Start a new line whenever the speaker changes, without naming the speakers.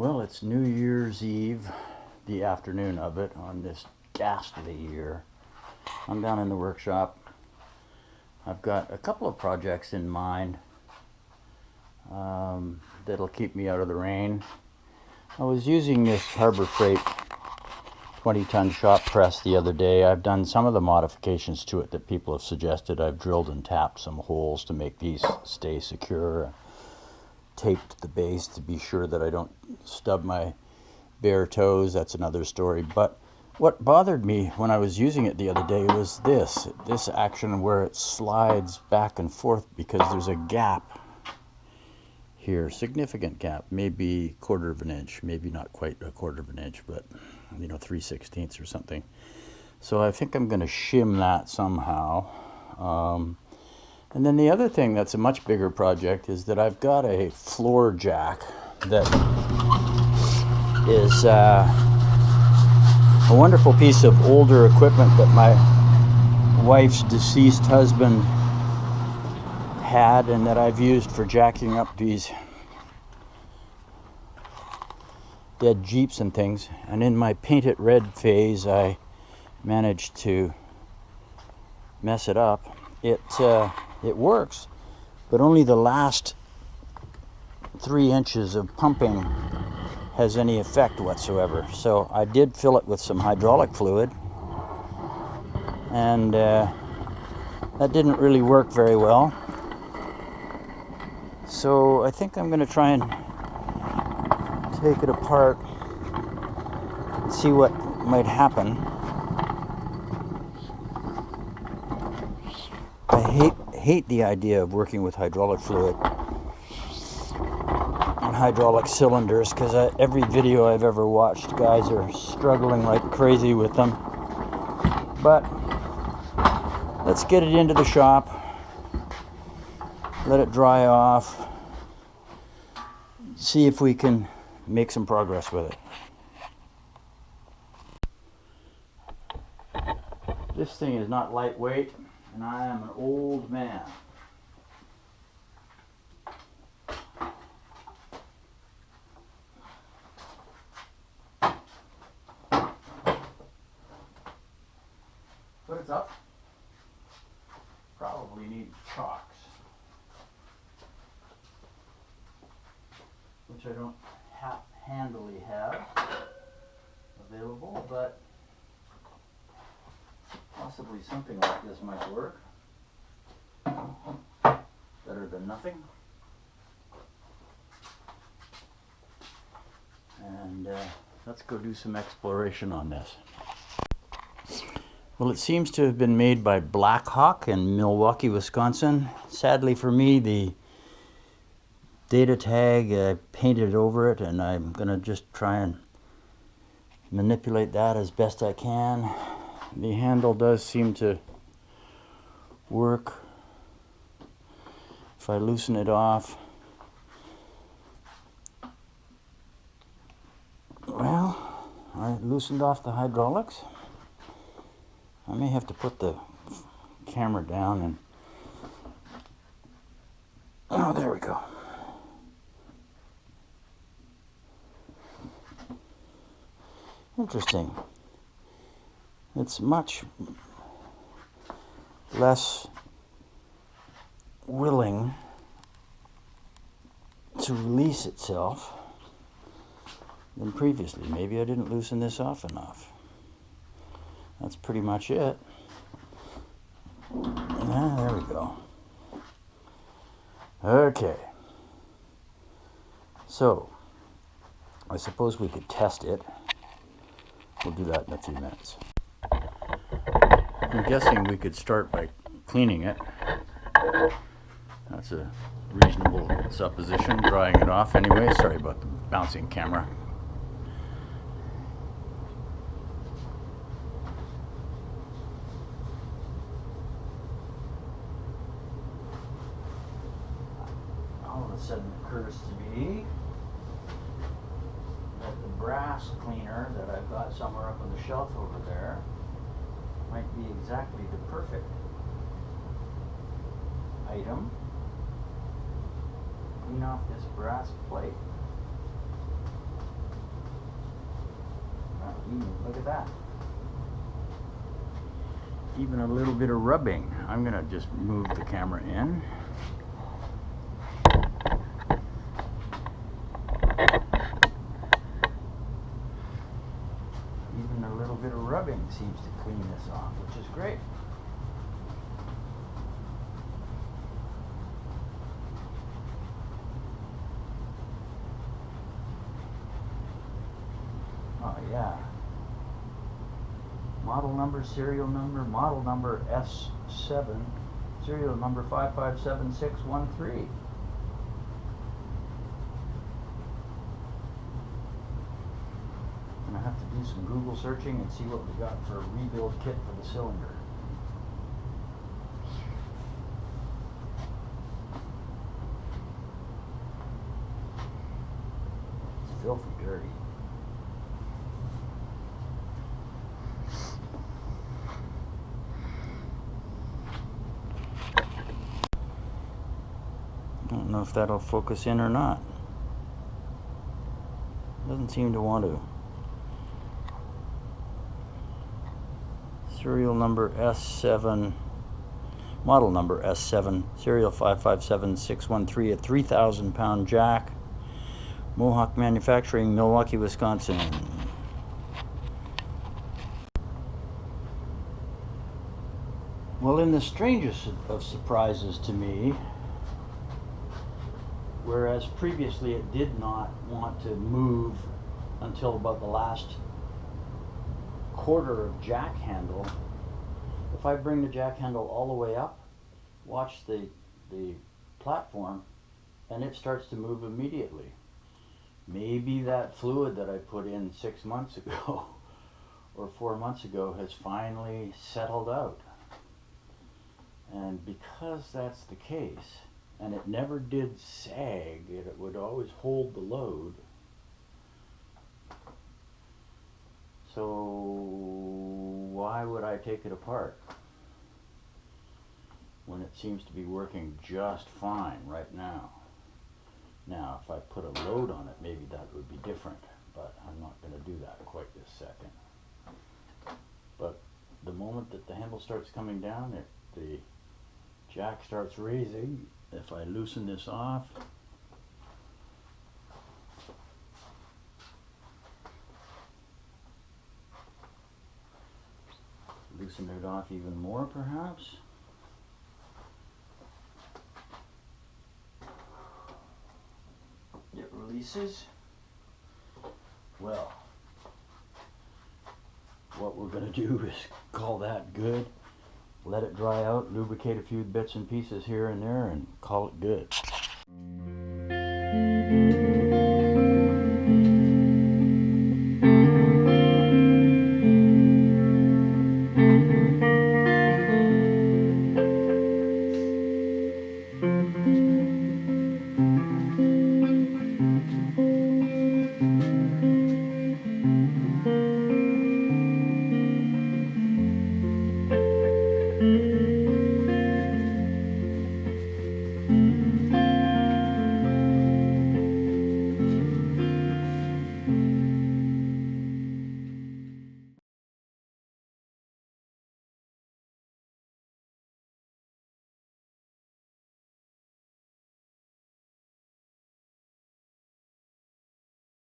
Well, it's New Year's Eve, the afternoon of it, on this ghastly year. I'm down in the workshop. I've got a couple of projects in mind that'll keep me out of the rain. I was using this Harbor Freight 20-ton shop press the other day. I've done some of the modifications to it that people have suggested. I've drilled and tapped some holes to make these stay secure. Taped the base to be sure that I don't stub my bare toes. That's another story. But what bothered me when I was using it the other day was this action where it slides back and forth because there's a gap here, significant gap, maybe 1/4 of an inch, maybe not quite 1/4 of an inch, but 3/16 or something. So I think I'm going to shim that somehow. And then the other thing that's a much bigger project is that I've got a floor jack that is a wonderful piece of older equipment that my wife's deceased husband had and that I've used for jacking up these dead Jeeps and things. And in my paint it red phase, I managed to mess it up. It works, but only the last 3 inches of pumping has any effect whatsoever. So I did fill it with some hydraulic fluid, and that didn't really work very well. So I think I'm going to try and take it apart and see what might happen. I hate the idea of working with hydraulic fluid and hydraulic cylinders, because every video I've ever watched, guys are struggling like crazy with them. But let's get it into the shop, let it dry off, see if we can make some progress with it. This thing is not lightweight, and I am an old man. But it's up. Probably need chocks, which I don't handily have available, but possibly something like this might work. Better than nothing. And let's go do some exploration on this. Well, it seems to have been made by Blackhawk in Milwaukee, Wisconsin. Sadly for me, the data tag, I painted over it, and I'm going to just try and manipulate that as best I can. The handle does seem to work if I loosen it off. Well, I loosened off the hydraulics. I may have to put the camera down and... Oh, there we go. Interesting. It's much less willing to release itself than previously. Maybe I didn't loosen this off enough. That's pretty much it. Ah, there we go. Okay. So, I suppose we could test it. We'll do that in a few minutes. I'm guessing we could start by cleaning it. That's a reasonable supposition, drying it off anyway. Sorry about the bouncing camera. All of a sudden it occurs to me that the brass cleaner that I've got somewhere up on the shelf over there might be exactly the perfect item. Clean off this brass plate. Look at that. Even a little bit of rubbing. I'm gonna just move the camera in. Even a little bit of rubbing seems to clean this off, which is great. Oh yeah. Model number, serial number, model number S7, serial number 557613. I'm gonna have to do some Google searching and see what we got for a rebuild kit for the cylinder. It's filthy dirty. I don't know if that'll focus in or not. Doesn't seem to want to. Serial number S7, model number S7, serial 557613, a 3,000 pound jack, Mohawk Manufacturing, Milwaukee, Wisconsin. Well, in the strangest of surprises to me, whereas previously it did not want to move until about the last quarter of jack handle, if I bring the jack handle all the way up, watch the platform, and it starts to move immediately. Maybe that fluid that I put in 6 months ago or 4 months ago has finally settled out. And because that's the case, and it never did sag, it would always hold the load. So why would I take it apart when it seems to be working just fine right now? Now, if I put a load on it, maybe that would be different, but I'm not going to do that quite this second. But the moment that the handle starts coming down, the jack starts raising. If I loosen this off, loosen it off even more perhaps. It releases. Well, what we're going to do is call that good. Let it dry out, lubricate a few bits and pieces here and there, and call it good.